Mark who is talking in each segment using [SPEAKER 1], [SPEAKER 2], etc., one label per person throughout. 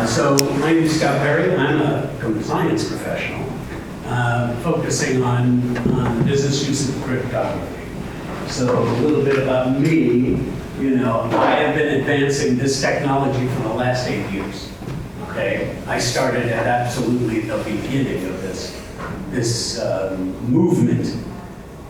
[SPEAKER 1] So my name is Scott Perry. I'm a compliance professional focusing on business use of cryptography. So a little bit about me, I have been advancing this technology for the last 8 years. Okay, I started at absolutely the beginning of this movement,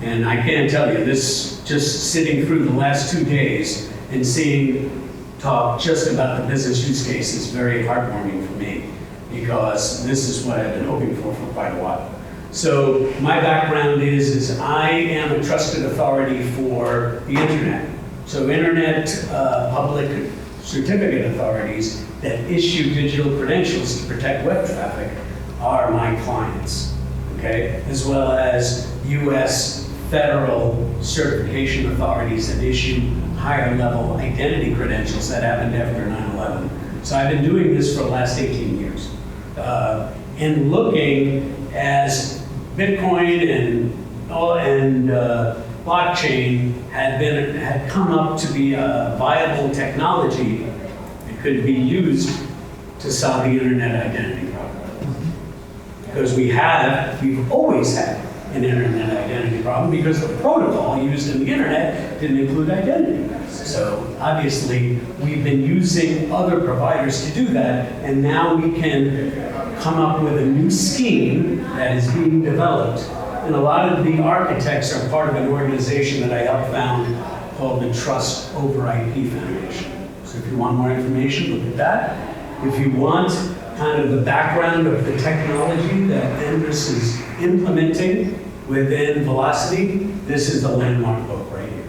[SPEAKER 1] and I can't tell you this. Just sitting through the last 2 days and seeing talk just about the business use case is very heartwarming for me, because this is what I've been hoping for quite a while. So my background is I am a trusted authority for the internet. So internet public certificate authorities that issue digital credentials to protect web traffic are my clients, okay? As well as US federal certification authorities that issue higher level identity credentials that happened after 9/11. So I've been doing this for the last 18 years. And looking as Bitcoin and blockchain had come up to be a viable technology that could be used to solve the internet identity problem. Because we've always had an internet identity problem, because the protocol used in the internet didn't include identity. So obviously we've been using other providers to do that, and now we can come up with a new scheme that is being developed. And a lot of the architects are part of an organization that I helped found called the Trust Over IP Foundation. So if you want more information, look at that. If you want kind of the background of the technology that Endress is implementing within Velocity, this is the landmark book right here.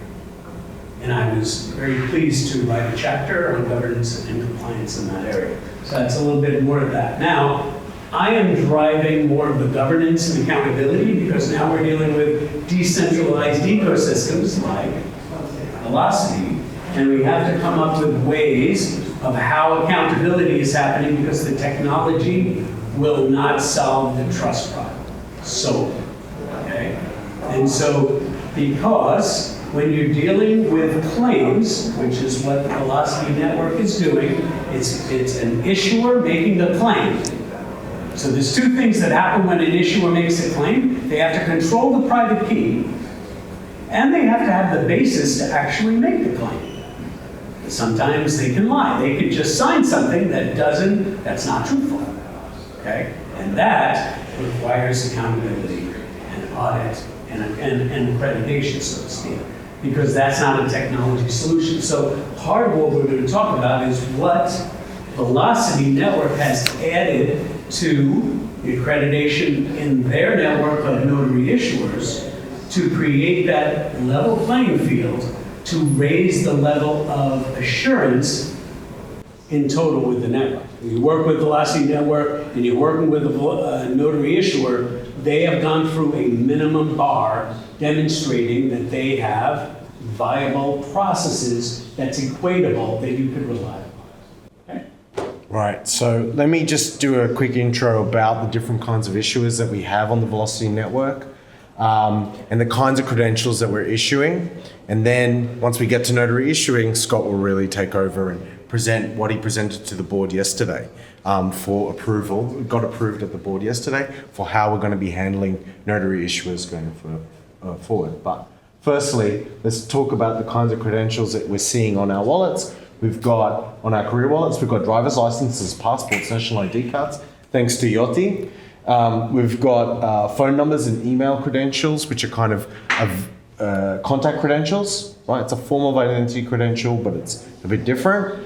[SPEAKER 1] And I was very pleased to write a chapter on governance and compliance in that area. So that's a little bit more of that. Now, I am driving more of the governance and accountability, because now we're dealing with decentralized ecosystems like Velocity, and we have to come up with ways of how accountability is happening, because the technology will not solve the trust problem solely, okay? And so, because when you're dealing with claims, which is what the Velocity Network is doing, it's an issuer making the claim. So there's two things that happen when an issuer makes a claim. They have to control the private key, and they have to have the basis to actually make the claim. Sometimes they can lie. They could just sign something that's not truthful, okay? And that requires accountability and audit and accreditation, so to speak, because that's not a technology solution. So what we're going to talk about is what Velocity Network has added to the accreditation in their network of notary issuers to create that level playing field, to raise the level of assurance in total with the network. When you work with Velocity Network and you're working with a notary issuer, they have gone through a minimum bar demonstrating that they have viable processes that's equatable, that you could rely upon. Okay?
[SPEAKER 2] Right, so let me just do a quick intro about the different kinds of issuers that we have on the Velocity Network, and the kinds of credentials that we're issuing. And then once we get to notary issuing, Scott will really take over and present what he presented to the board yesterday for approval. It got approved at the board yesterday for how we're going to be handling notary issuers going forward. But firstly, let's talk about the kinds of credentials that we're seeing on our wallets. We've got, on our career wallets, we've got driver's licenses, passports, national ID cards, thanks to Yoti. We've got phone numbers and email credentials, which are kind of contact credentials, right? It's a form of identity credential, but it's a bit different.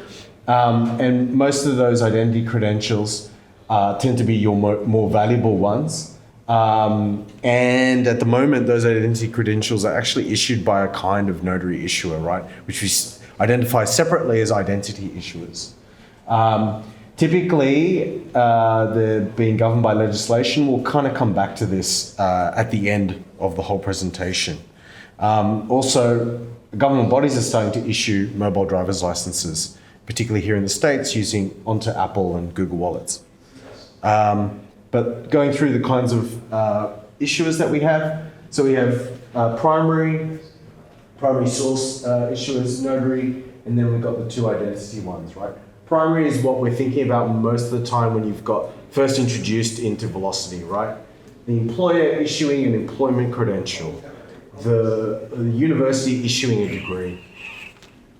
[SPEAKER 2] And most of those identity credentials tend to be your more valuable ones. And at the moment, those identity credentials are actually issued by a kind of notary issuer, right? Which we identify separately as identity issuers. Typically, they're being governed by legislation. We'll kind of come back to this at the end of the whole presentation. Also, government bodies are starting to issue mobile driver's licenses, particularly here in the States, using onto Apple and Google Wallets. But going through the kinds of issuers that we have, so we have primary source issuers, notary, and then we've got the two identity ones, right? Primary is what we're thinking about most of the time when you've got first introduced into Velocity, right? The employer issuing an employment credential, the university issuing a degree.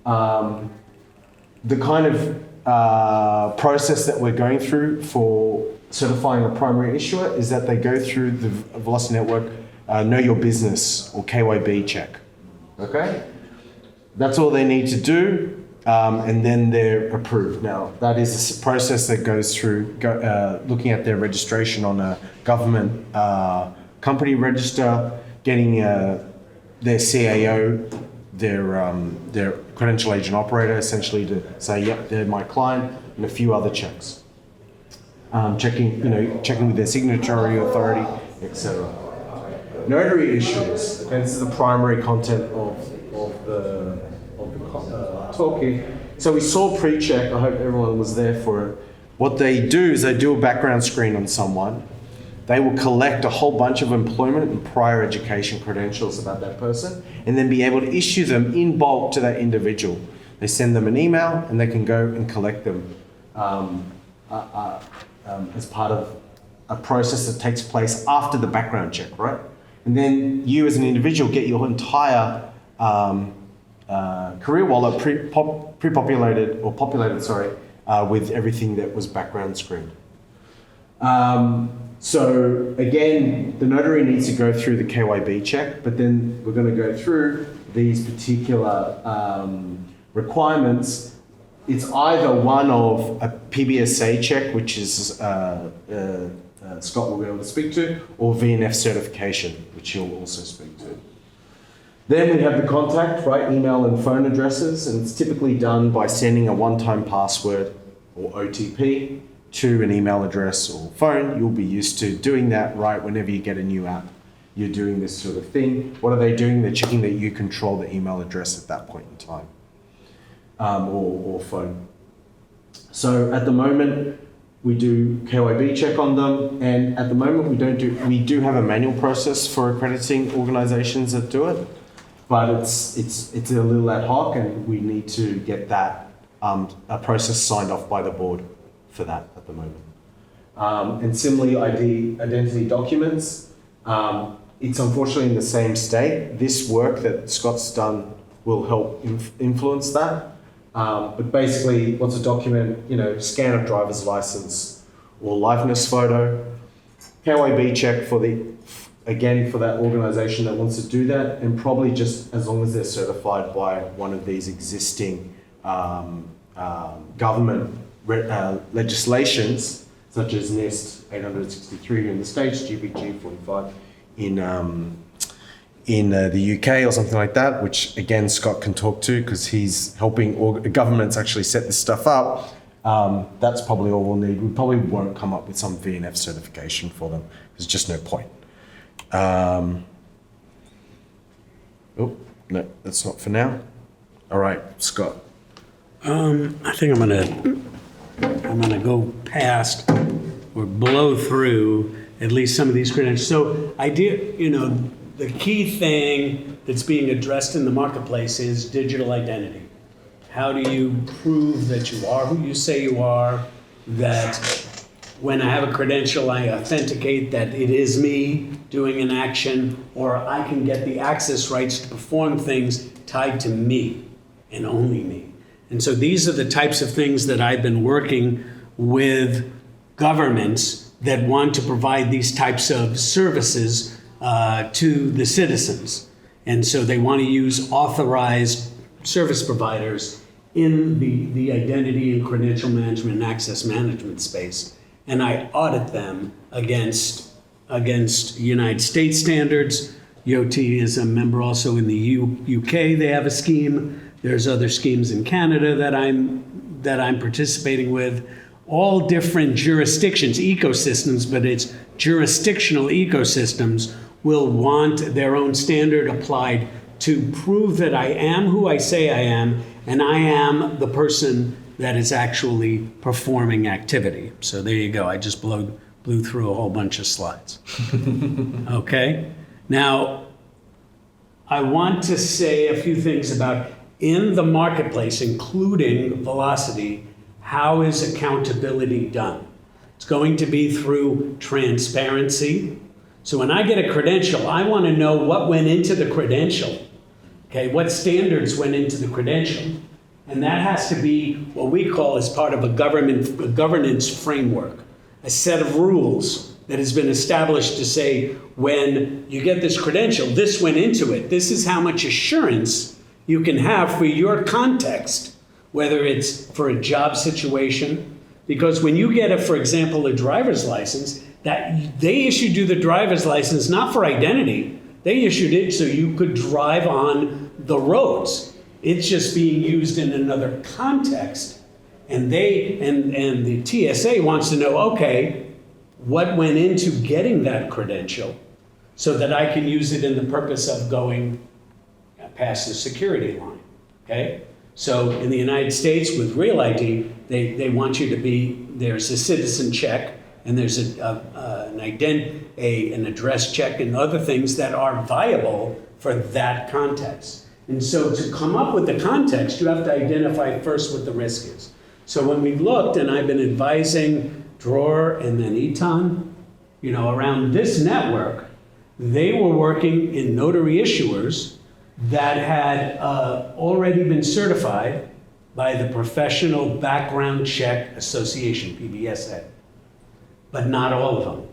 [SPEAKER 2] The kind of process that we're going through for certifying a primary issuer is that they go through the Velocity Network Know Your Business or KYB check. Okay? That's all they need to do, and then they're approved. Now, that is a process that goes through looking at their registration on a government company register, getting their CAO, their credential agent operator, essentially to say, yep, they're my client, and a few other checks. Checking with their signatory authority, etc. Notary issues. Okay, this is the primary content of the talk here. So we saw pre-check. I hope everyone was there for it. What they do is they do a background screen on someone. They will collect a whole bunch of employment and prior education credentials about that person, and then be able to issue them in bulk to that individual. They send them an email, and they can go and collect them as part of a process that takes place after the background check, right? And then you as an individual get your entire career wallet populated with everything that was background screened. So again, the notary needs to go through the KYB check, but then we're going to go through these particular requirements. It's either one of a PBSA check, which is Scott will be able to speak to, or VNF certification, which he'll also speak to. Then we have the contact, right? Email and phone addresses, and it's typically done by sending a one-time password or OTP to an email address or phone. You'll be used to doing that, right? Whenever you get a new app, you're doing this sort of thing. What are they doing? They're checking that you control the email address at that point in time, or phone. So at the moment, we do KYB check on them, and at the moment we do have a manual process for accrediting organizations that do it, but it's a little ad hoc, and we need to get that a process signed off by the board for that at the moment. And similarly, identity documents, it's unfortunately in the same state. This work that Scott's done will help influence that. But basically, what's a document? Scan of driver's license or liveness photo, KYB check for that organization that wants to do that, and probably just as long as they're certified by one of these existing government legislations, such as NIST 863 here in the States, GBG 45 in the UK or something like that, which again Scott can talk to because he's helping governments actually set this stuff up. That's probably all we'll need. We probably won't come up with some VNF certification for them. There's just no point. Oh, no, that's not for now. All right, Scott.
[SPEAKER 1] I think I'm gonna go past or blow through at least some of these credentials. So the key thing that's being addressed in the marketplace is digital identity. How do you prove that you are who you say you are, that when I have a credential, I authenticate that it is me doing an action, or I can get the access rights to perform things tied to me and only me. And so these are the types of things that I've been working with governments that want to provide these types of services to the citizens. And so they want to use authorized service providers in the identity and credential management and access management space. And I audit them against United States standards. YOT is a member also in the UK. They have a scheme. There's other schemes in Canada that I'm participating with. All different jurisdictions, ecosystems, but it's jurisdictional ecosystems will want their own standard applied to prove that I am who I say I am, and I am the person that is actually performing activity. So there you go. I just blew through a whole bunch of slides. Okay? Now, I want to say a few things about in the marketplace, including Velocity, how is accountability done? It's going to be through transparency. So when I get a credential, I want to know what went into the credential. Okay, what standards went into the credential? And that has to be what we call as part of a governance framework, a set of rules that has been established to say, when you get this credential, this went into it. This is how much assurance you can have for your context, whether it's for a job situation. Because when you get, for example, a driver's license, that they issued you the driver's license not for identity. They issued it so you could drive on the roads. It's just being used in another context. And the TSA wants to know, okay, what went into getting that credential so that I can use it in the purpose of going past the security line, okay? So in the United States with Real ID, they want you to be, there's a citizen check, and there's an address check and other things that are viable for that context. And so to come up with the context, you have to identify first what the risk is. So when we looked, and I've been advising Dror and then Eton, around this network, they were working in notary issuers that had already been certified by the Professional Background Check Association, PBSA, but not all of them.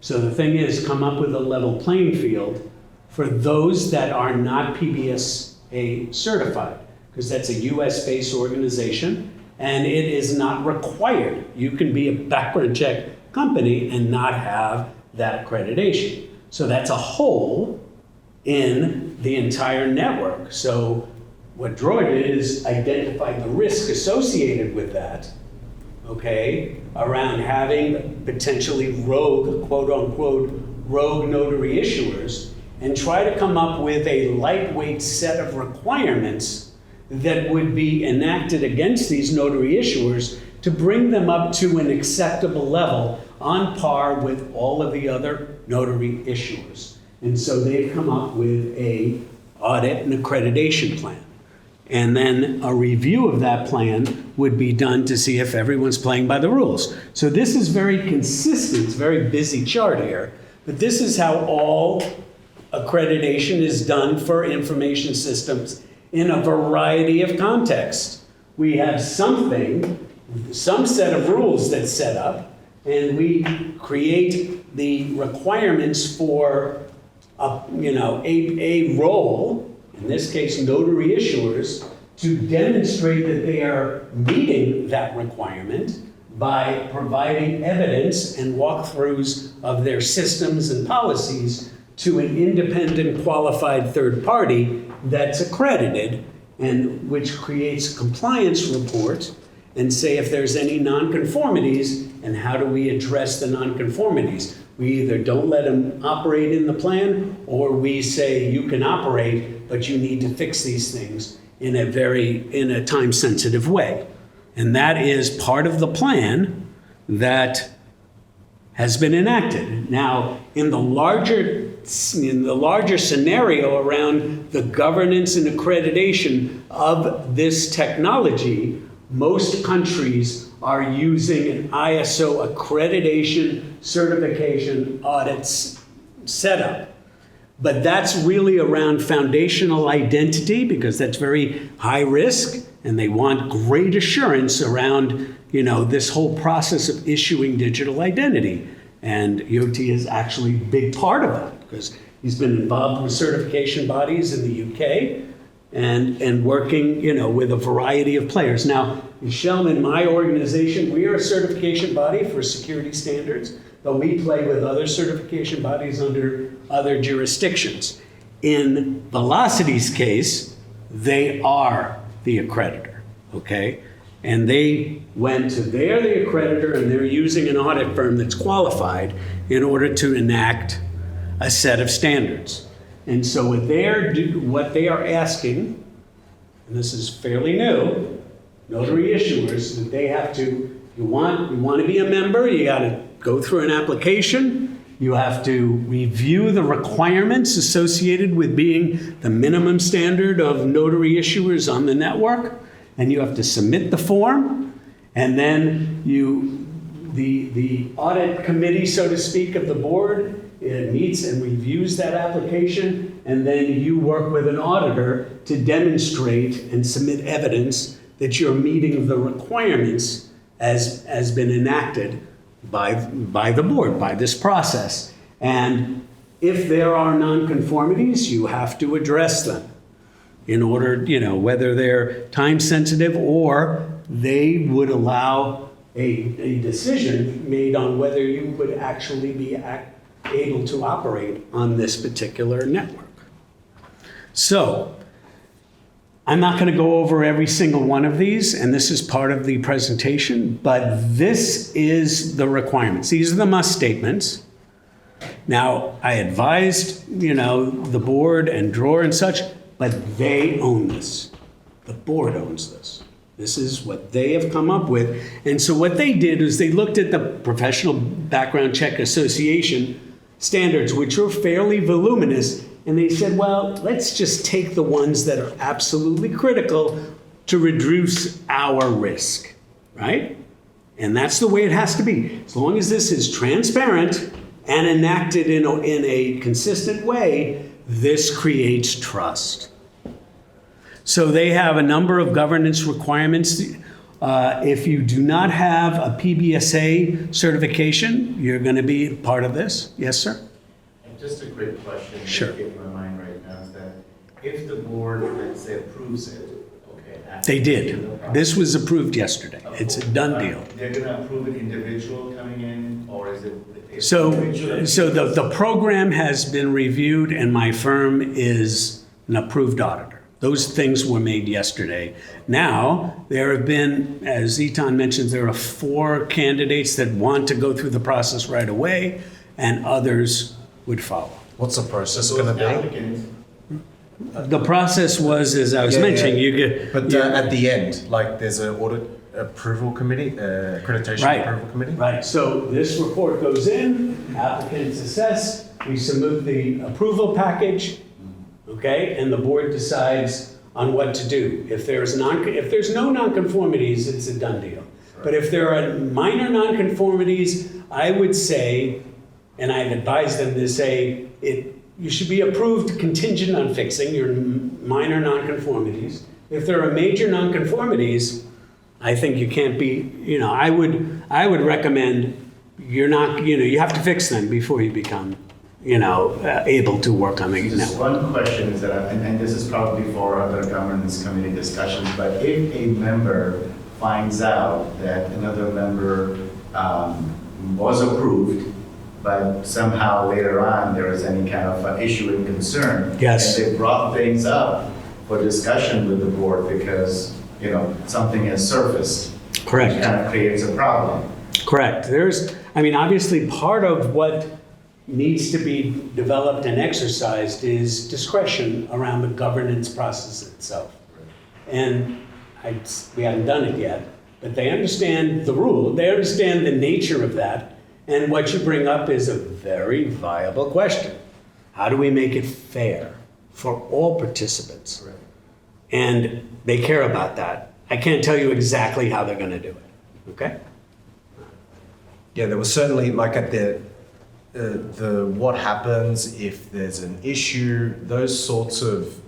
[SPEAKER 1] So the thing is, come up with a level playing field for those that are not PBSA certified, because that's a US-based organization, and it is not required. You can be a background check company and not have that accreditation. So that's a hole in the entire network. So what Dror did is identify the risk associated with that, okay, around having potentially rogue, quote unquote, rogue notary issuers, and try to come up with a lightweight set of requirements that would be enacted against these notary issuers to bring them up to an acceptable level on par with all of the other notary issuers. And so they've come up with a audit and accreditation plan. And then a review of that plan would be done to see if everyone's playing by the rules. So this is very consistent, it's a very busy chart here, but this is how all accreditation is done for information systems in a variety of contexts. We have some set of rules that's set up, and we create the requirements for a role, in this case notary issuers, to demonstrate that they are meeting that requirement by providing evidence and walkthroughs of their systems and policies to an independent qualified third party that's accredited, and which creates a compliance report and say if there's any nonconformities and how do we address the nonconformities. We either don't let them operate in the plan, or we say you can operate, but you need to fix these things in a time-sensitive way. And that is part of the plan that has been enacted. Now, in the larger scenario around the governance and accreditation of this technology, most countries are using an ISO accreditation, certification, audits setup. But that's really around foundational identity, because that's very high risk, and they want great assurance around this whole process of issuing digital identity. And Yoti is actually a big part of that, because he's been involved with certification bodies in the UK and working with a variety of players. Now, Schellmann, my organization, we are a certification body for security standards, but we play with other certification bodies under other jurisdictions. In Velocity's case, they are the accreditor, okay? And they went to, they're the accreditor, and they're using an audit firm that's qualified in order to enact a set of standards. And so what they are asking, and this is fairly new, notary issuers, that they have to, you want to be a member, you got to go through an application, you have to review the requirements associated with being the minimum standard of notary issuers on the network, and you have to submit the form, And then the audit committee, so to speak, of the board, it meets and reviews that application, and then you work with an auditor to demonstrate and submit evidence that you're meeting the requirements as been enacted by the board, by this process. And if there are nonconformities, you have to address them in order, whether they're time sensitive or they would allow a decision made on whether you would actually be able to operate on this particular network. So, I'm not going to go over every single one of these, and this is part of the presentation, but this is the requirements. These are the must statements. Now, I advised, the board and drawer and such, but they own this. The board owns this. This is what they have come up with. And so what they did is they looked at the Professional Background Check Association standards, which are fairly voluminous, and they said, well, let's just take the ones that are absolutely critical to reduce our risk, right? And that's the way it has to be. As long as this is transparent and enacted in a consistent way, this creates trust. So they have a number of governance requirements. If you do not have a PBSA certification, you're going to be part of this. Yes, sir?
[SPEAKER 3] And just a quick question
[SPEAKER 1] Sure.
[SPEAKER 3] that came to my mind right now is that if the board, let's say, approves it, okay. after
[SPEAKER 1] They
[SPEAKER 3] the
[SPEAKER 1] did.
[SPEAKER 3] process,
[SPEAKER 1] This was approved yesterday. It's a done deal.
[SPEAKER 3] They're going to approve it individual coming in, or is it?
[SPEAKER 1] So
[SPEAKER 3] individual?
[SPEAKER 1] the program has been reviewed, and my firm is an approved auditor. Those things were made yesterday. Now, there have been, as Etan mentioned, there are 4 candidates that want to go through the process right away, and others would follow.
[SPEAKER 2] What's the process
[SPEAKER 3] So
[SPEAKER 2] going to
[SPEAKER 3] those
[SPEAKER 2] be?
[SPEAKER 3] applicants,
[SPEAKER 1] The process was, as I was mentioning, you get.
[SPEAKER 2] But at the end, like there's an audit approval committee, accreditation
[SPEAKER 1] Right.
[SPEAKER 2] approval committee?
[SPEAKER 1] Right, so this report goes in, applicants assess, we submit the approval package, okay, and the board decides on what to do. If there's no nonconformities, it's a done deal. But if there are minor nonconformities, I would say, and I've advised them to say, you should be approved contingent on fixing your minor nonconformities. If there are major nonconformities, I think you can't be, I would recommend you have to fix them before you become, able to work on the
[SPEAKER 3] just
[SPEAKER 1] network.
[SPEAKER 3] one question is that, and this is probably for other governance committee discussions, but if a member finds out that another member was approved, but somehow later on there is any kind of issue and concern.
[SPEAKER 1] Yes.
[SPEAKER 3] And they brought things up for discussion with the board because, something has surfaced.
[SPEAKER 1] Correct.
[SPEAKER 3] Which kind of creates a problem.
[SPEAKER 1] Correct. Obviously part of what needs to be developed and exercised is discretion around the governance process itself. And we haven't done it yet, but they understand the rule, they understand the nature of that, and what you bring up is a very viable question. How do we make it fair for all participants?
[SPEAKER 3] Right.
[SPEAKER 1] And they care about that. I can't tell you exactly how they're going to do it, okay?
[SPEAKER 2] Yeah, there was certainly like at the what happens if there's an issue, those sorts of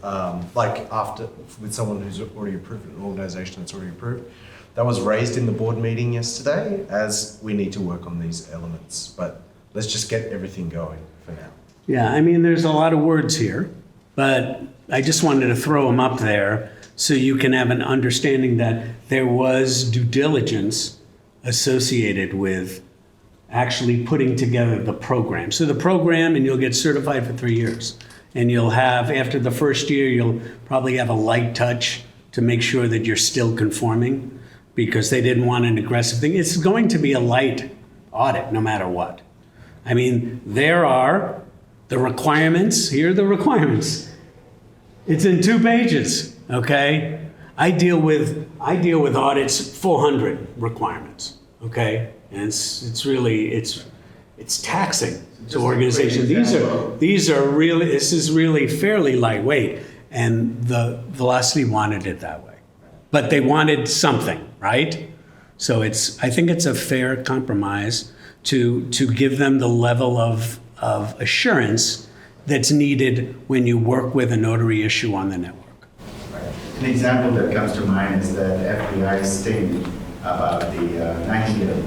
[SPEAKER 2] like after with someone who's already approved, an organization that's already approved, that was raised in the board meeting yesterday as we need to work on these elements. But let's just get everything going for now.
[SPEAKER 1] Yeah, there's a lot of words here, but I just wanted to throw them up there so you can have an understanding that there was due diligence associated with actually putting together the program. So the program, and you'll get certified for 3 years. And you'll have, after the first year, you'll probably have a light touch to make sure that you're still conforming because they didn't want an aggressive thing. It's going to be a light audit no matter what. There are the requirements. Here are the requirements. It's in 2 pages, okay? I deal with audits, 400 requirements, okay? And it's really taxing to organizations. This is really fairly lightweight, and the Velocity wanted it that way. But they wanted something, right? So I think it's a fair compromise to give them the level of assurance that's needed when you work with a notary issue on the network.
[SPEAKER 3] An example that comes to mind is that FBI sting about the Nightingale,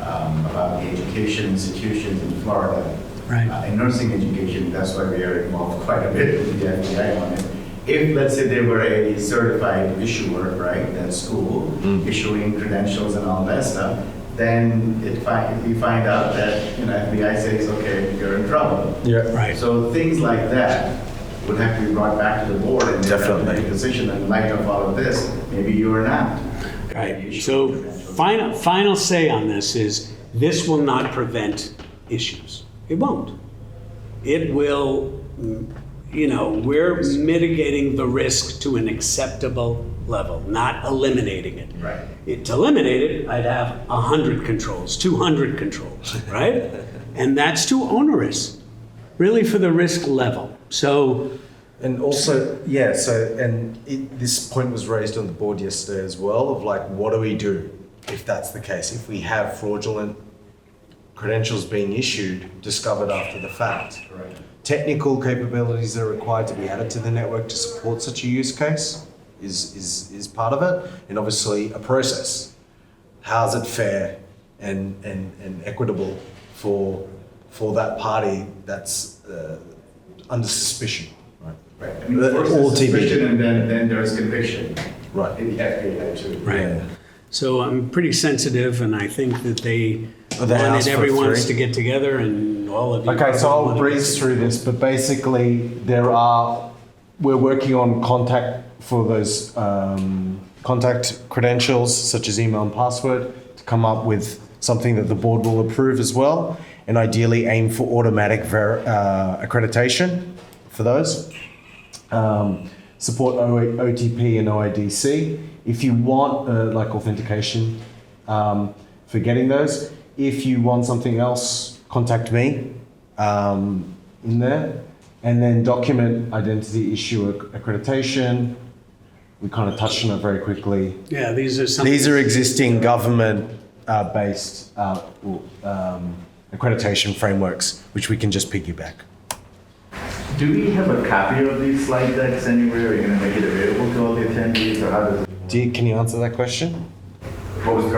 [SPEAKER 3] about the education institutions in Florida.
[SPEAKER 1] Right.
[SPEAKER 3] In nursing education, that's why we are involved quite a bit with the FBI on it. If, let's say, they were a certified issuer, right, that school, issuing credentials and all that stuff, then if we find out that, FBI says, okay, you're in trouble.
[SPEAKER 2] Yeah.
[SPEAKER 1] Right.
[SPEAKER 3] So things like that would have to be brought back to the board and they have to
[SPEAKER 2] Definitely.
[SPEAKER 3] make a decision in light of all of this. Maybe you are not.
[SPEAKER 1] Right. So final say on this is this will not prevent issues. It won't. It will, we're mitigating the risk to an acceptable level, not eliminating it.
[SPEAKER 3] Right.
[SPEAKER 1] To eliminate it, I'd have 100 controls, 200 controls, right? And that's too onerous, really, for the risk level. So,
[SPEAKER 2] And also, this point was raised on the board yesterday as well, of like, what do we do if that's the case? If we have fraudulent credentials being issued, discovered after the fact.
[SPEAKER 3] Correct.
[SPEAKER 2] Technical capabilities that are required to be added to the network to support such a use case is part of it. And obviously a process. How's it fair and equitable for that party that's under suspicion?
[SPEAKER 3] Right. I mean,
[SPEAKER 2] All
[SPEAKER 3] first there's
[SPEAKER 2] TBD.
[SPEAKER 3] suspicion and then there's conviction.
[SPEAKER 2] Right.
[SPEAKER 3] In the FBI too.
[SPEAKER 1] right.
[SPEAKER 2] Yeah.
[SPEAKER 1] So I'm pretty sensitive, and I think that they
[SPEAKER 2] Oh, they asked
[SPEAKER 1] wanted
[SPEAKER 2] for
[SPEAKER 1] everyone
[SPEAKER 2] three?
[SPEAKER 1] to get together, and all of you.
[SPEAKER 2] Okay, so
[SPEAKER 1] probably
[SPEAKER 2] I'll
[SPEAKER 1] wanna
[SPEAKER 2] breeze
[SPEAKER 1] get
[SPEAKER 2] through this, but basically we're working on contact for those contact credentials such as email and password to come up with something that the board will approve as well, and ideally aim for automatic accreditation for those. Support OTP and OIDC. If you want like authentication for getting those. If you want something else, contact me in there. And then document identity issue accreditation. We kind of touched on it very quickly.
[SPEAKER 1] Yeah, these are some.
[SPEAKER 2] These are existing government-based accreditation frameworks, which we can just piggyback.
[SPEAKER 4] Do we have a copy of these slide decks anywhere? Are you going to make it available to all the attendees, or how does it?
[SPEAKER 2] Can you answer that question?
[SPEAKER 4] What was a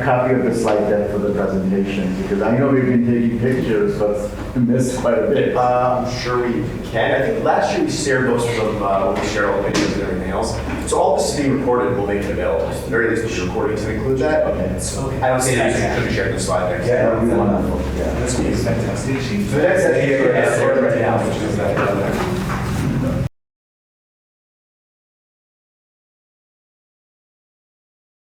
[SPEAKER 4] copy of the slide deck for the presentation? Because I know we've been taking pictures, but we missed quite a bit.
[SPEAKER 5] I'm sure we can. I think last year we shared most of them when we shared all the videos and everything else. So all this is being recorded, we'll make it available. At the very least, the recording to include that.
[SPEAKER 4] Okay.
[SPEAKER 5] So I don't see that you could have shared the slide there.
[SPEAKER 4] Yeah, that would be wonderful. Yeah.
[SPEAKER 5] This would be fantastic.
[SPEAKER 4] So that's it.
[SPEAKER 5] Which is that.